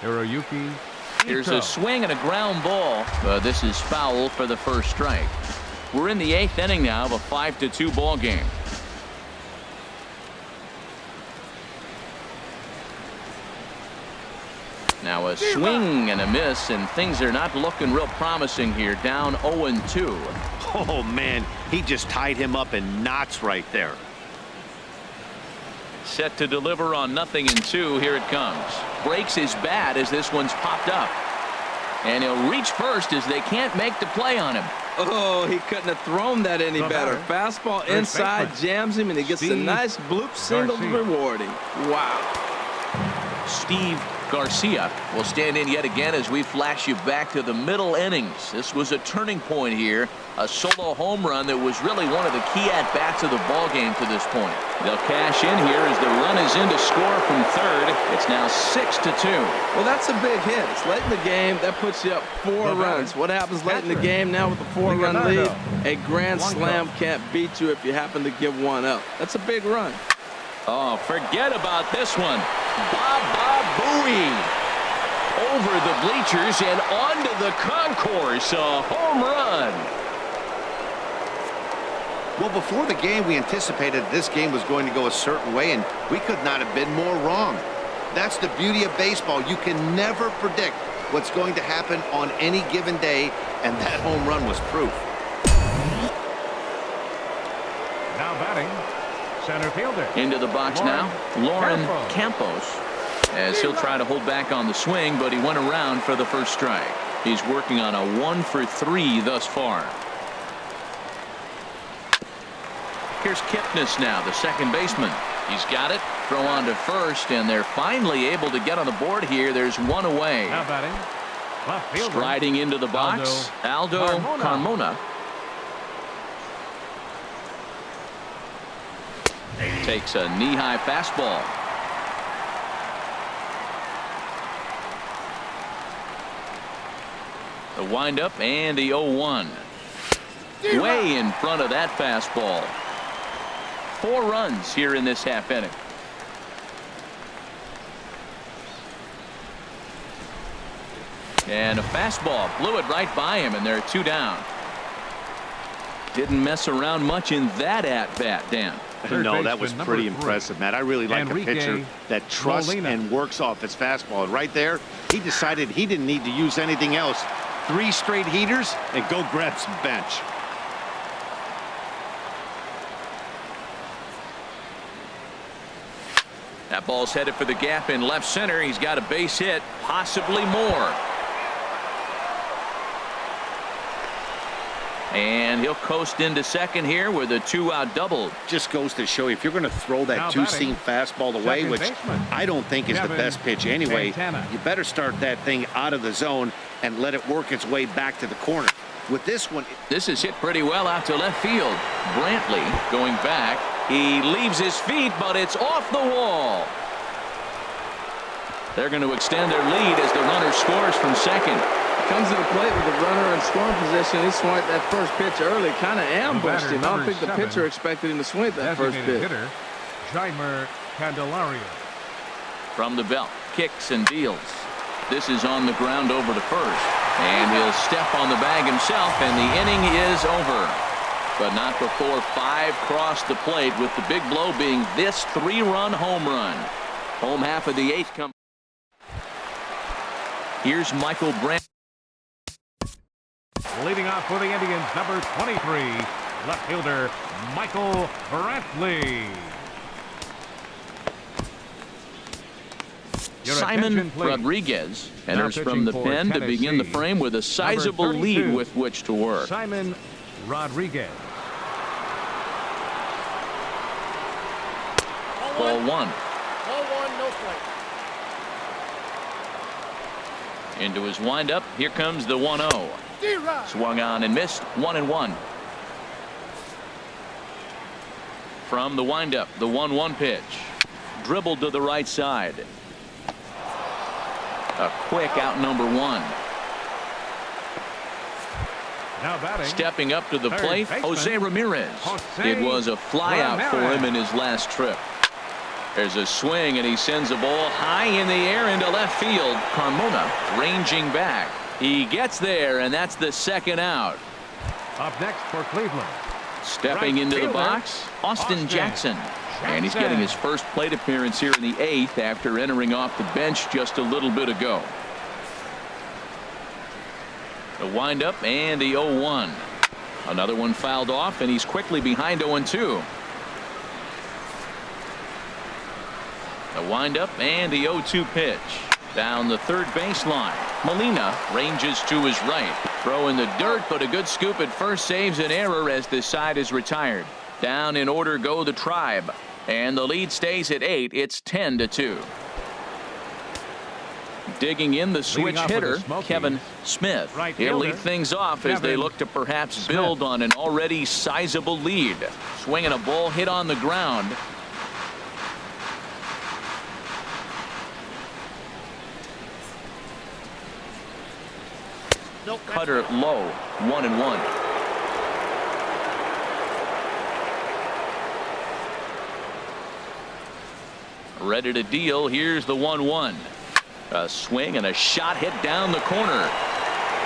Hiroyuki Ito. Here's a swing and a ground ball. This is foul for the first strike. We're in the 8th inning now of a 5-2 ball game. Now a swing and a miss, and things are not looking real promising here. Down 0-2. Oh, man, he just tied him up in knots right there. Set to deliver on 0-2. Here it comes. Breaks his bat as this one's popped up. And he'll reach first as they can't make the play on him. Oh, he couldn't have thrown that any better. Fastball inside, jams him, and he gets a nice bloop single rewarding. Wow. Steve Garcia will stand in yet again as we flash you back to the middle innings. This was a turning point here. A solo home run that was really one of the key at-bats of the ball game to this point. They'll cash in here as the run is in to score from third. It's now 6-2. Well, that's a big hit. It's late in the game. That puts you up 4 runs. What happens late in the game now with a 4-run lead? A grand slam can't beat you if you happen to give one up. That's a big run. Oh, forget about this one. Baba Booey over the bleachers and onto the concourse. A home run. Well, before the game, we anticipated this game was going to go a certain way, and we could not have been more wrong. That's the beauty of baseball. You can never predict what's going to happen on any given day, and that home run was proof. Now batting, center fielder. Into the box now, Lauren Campos, as he'll try to hold back on the swing, but he went around for the first strike. He's working on a 1-for-3 thus far. Here's Kipnis now, the second baseman. He's got it. Throw on to first, and they're finally able to get on the board here. There's one away. Now batting, left fielder. Striding into the box, Aldo Carmona. Takes a knee-high fastball. The windup and the 0-1. Way in front of that fastball. 4 runs here in this half inning. And a fastball blew it right by him, and they're 2 down. Didn't mess around much in that at-bat, Dan. No, that was pretty impressive, Matt. I really like a pitcher that trusts and works off his fastball. And right there, he decided he didn't need to use anything else. 3 straight heaters and go grab some bench. That ball's headed for the gap in left center. He's got a base hit, possibly more. And he'll coast into second here with a 2-out double. Just goes to show you, if you're going to throw that two-seam fastball away, which I don't think is the best pitch anyway, you better start that thing out of the zone and let it work its way back to the corner. With this one, this is hit pretty well out to left field. Brantley going back. He leaves his feet, but it's off the wall. They're going to extend their lead as the runner scores from second. Comes to the plate with the runner in scoring position. He swung that first pitch early, kind of ambushed him. I don't think the pitcher expected him to swing that first pitch. Hitter, Jeimer Candelario. From the belt, kicks and deals. This is on the ground over to first. And he'll step on the bag himself, and the inning is over. But not before 5 cross the plate, with the big blow being this 3-run home run. Home half of the 8th comes. Here's Michael Brandt. Leading off for the Indians, number 23, left fielder Michael Brantley. Simon Rodriguez enters from the pen to begin the frame with a sizable lead with which to work. Simon Rodriguez. Ball 1. Ball 1, no strike. Into his windup. Here comes the 1-0. Swung on and missed. 1-1. From the windup, the 1-1 pitch. Dribbled to the right side. A quick out number 1. Now batting. Stepping up to the plate, Jose Ramirez. It was a flyout for him in his last trip. There's a swing, and he sends a ball high in the air into left field. Carmona ranging back. He gets there, and that's the 2nd out. Up next for Cleveland. Stepping into the box, Austin Jackson. And he's getting his first plate appearance here in the 8th after entering off the bench just a little bit ago. The windup and the 0-1. Another one fouled off, and he's quickly behind 0-2. The windup and the 0-2 pitch. Down the third baseline. Molina ranges to his right. Throw in the dirt, but a good scoop at first saves an error as this side is retired. Down in order go the Tribe. And the lead stays at 8. It's 10-2. Digging in the switch hitter, Kevin Smith. He'll lead things off as they look to perhaps build on an already sizable lead. Swinging a ball hit on the ground. Cutter low, 1-1. Ready to deal. Here's the 1-1. A swing and a shot hit down the corner.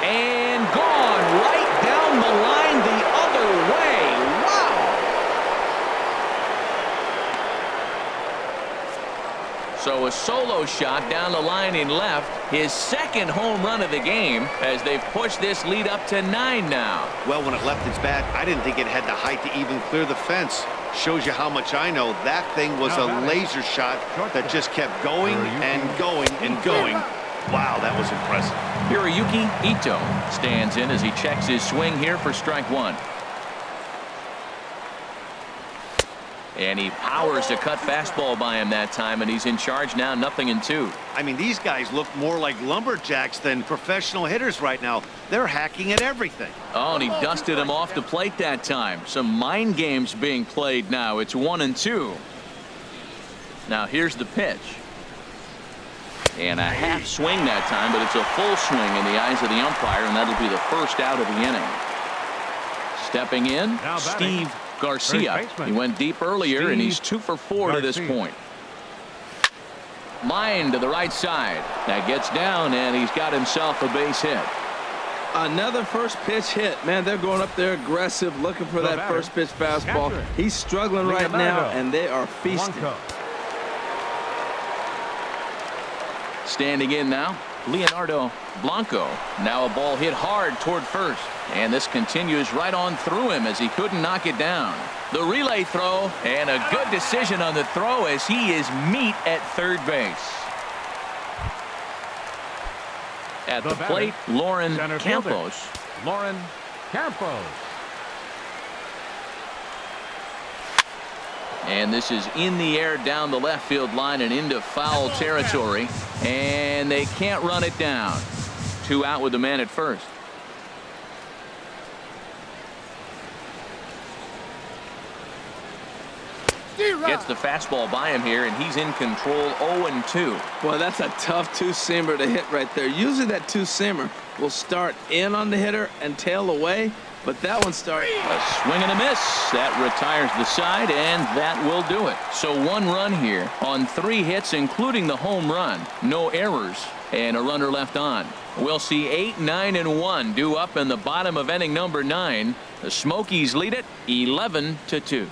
And gone right down the line the other way. Wow. So a solo shot down the line in left. His 2nd home run of the game as they've pushed this lead up to 9 now. Well, when it left its bat, I didn't think it had the height to even clear the fence. Shows you how much I know. That thing was a laser shot that just kept going and going and going. Wow, that was impressive. Hiroyuki Ito stands in as he checks his swing here for strike 1. And he powers a cut fastball by him that time, and he's in charge now, 0-2. I mean, these guys look more like lumberjacks than professional hitters right now. They're hacking at everything. Oh, and he dusted him off the plate that time. Some mind games being played now. It's 1-2. Now here's the pitch. And a half swing that time, but it's a full swing in the eyes of the umpire, and that'll be the first out of the inning. Stepping in, Steve Garcia. He went deep earlier, and he's 2 for 4 to this point. Line to the right side. That gets down, and he's got himself a base hit. Another first pitch hit. Man, they're going up there aggressive, looking for that first pitch fastball. He's struggling right now, and they are feasting. Standing in now, Leonardo Blanco. Now a ball hit hard toward first. And this continues right on through him as he couldn't knock it down. The relay throw, and a good decision on the throw as he is meat at third base. At the plate, Lauren Campos. Lauren Campos. And this is in the air down the left field line and into foul territory. And they can't run it down. 2 out with the man at first. Gets the fastball by him here, and he's in control. 0-2. Well, that's a tough two-seamer to hit right there. Usually that two-seamer will start in on the hitter and tail away, but that one started. A swing and a miss. That retires the side, and that will do it. So 1 run here on 3 hits, including the home run. No errors, and a runner left on. We'll see 8, 9, and 1 due up in the bottom of inning number 9. The Smokies lead it 11-2.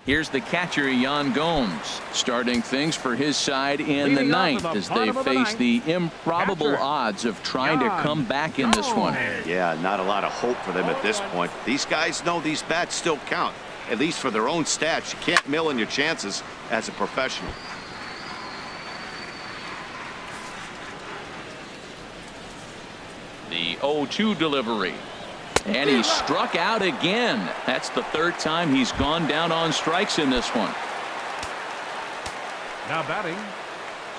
Here's the catcher, Jan Gomes, starting things for his side in the 9th as they face the improbable odds of trying to come back in this one. Yeah, not a lot of hope for them at this point. These guys know these bats still count, at least for their own stats. You can't mill in your chances as a professional. The 0-2 delivery. And he struck out again. That's the 3rd time he's gone down on strikes in this one. Now batting,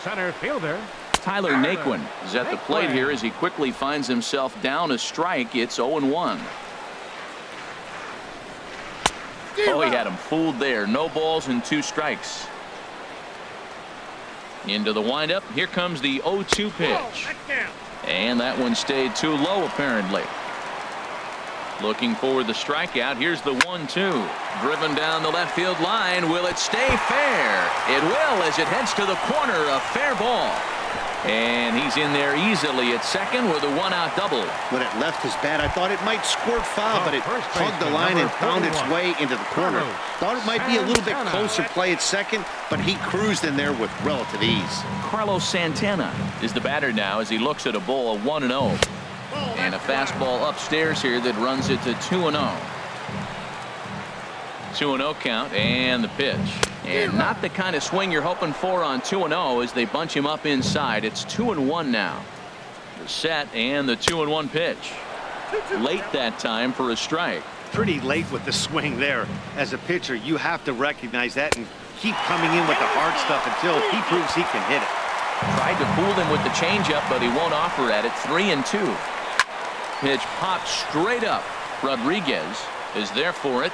center fielder Tyler Naquin is at the plate here as he quickly finds himself down a strike. It's 0-1. Oh, he had him fooled there. No balls and 2 strikes. Into the windup. Here comes the 0-2 pitch. And that one stayed too low, apparently. Looking for the strikeout. Here's the 1-2. Driven down the left field line. Will it stay fair? It will as it heads to the corner. A fair ball. And he's in there easily at second with a 1-out double. When it left his bat, I thought it might squirt foul, but it hugged the line and found its way into the corner. Thought it might be a little bit closer play at second, but he cruised in there with relative ease. Carlos Santana is the batter now as he looks at a ball of 1-0. And a fastball upstairs here that runs it to 2-0. 2-0 count and the pitch. And not the kind of swing you're hoping for on 2-0 as they bunch him up inside. It's 2-1 now. The set and the 2-1 pitch. Late that time for a strike. Pretty late with the swing there. As a pitcher, you have to recognize that and keep coming in with the hard stuff until he proves he can hit it. Tried to fool him with the changeup, but he won't offer at it. 3-2. Pitch popped straight up. Rodriguez is there for it.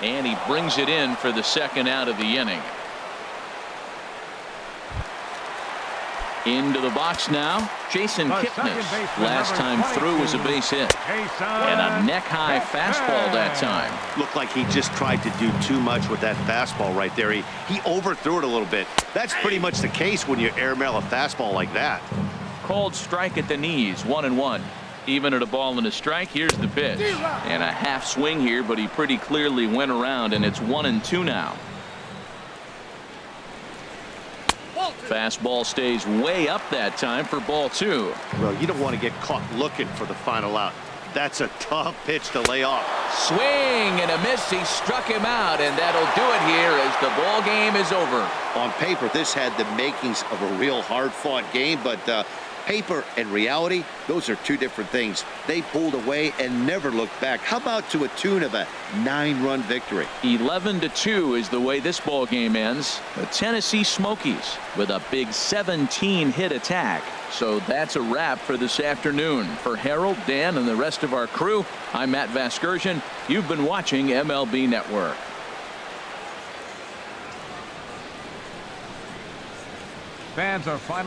And he brings it in for the 2nd out of the inning. Into the box now, Jason Kipnis. Last time through was a base hit. And a neck-high fastball that time. Looked like he just tried to do too much with that fastball right there. He overthrew it a little bit. That's pretty much the case when you airmail a fastball like that. Called strike at the knees, 1-1. Even at a ball and a strike. Here's the pitch. And a half swing here, but he pretty clearly went around, and it's 1-2 now. Fastball stays way up that time for ball 2. Well, you don't want to get caught looking for the final out. That's a tough pitch to lay off. Swing and a miss. He struck him out, and that'll do it here as the ball game is over. On paper, this had the makings of a real hard-fought game, but paper and reality, those are 2 different things. They pulled away and never looked back. How about to a tune of a 9-run victory? 11-2 is the way this ball game ends. The Tennessee Smokies with a big 17-hit attack. So that's a wrap for this afternoon. For Harold, Dan, and the rest of our crew, I'm Matt Vasgersian. You've been watching MLB Network. Fans, our final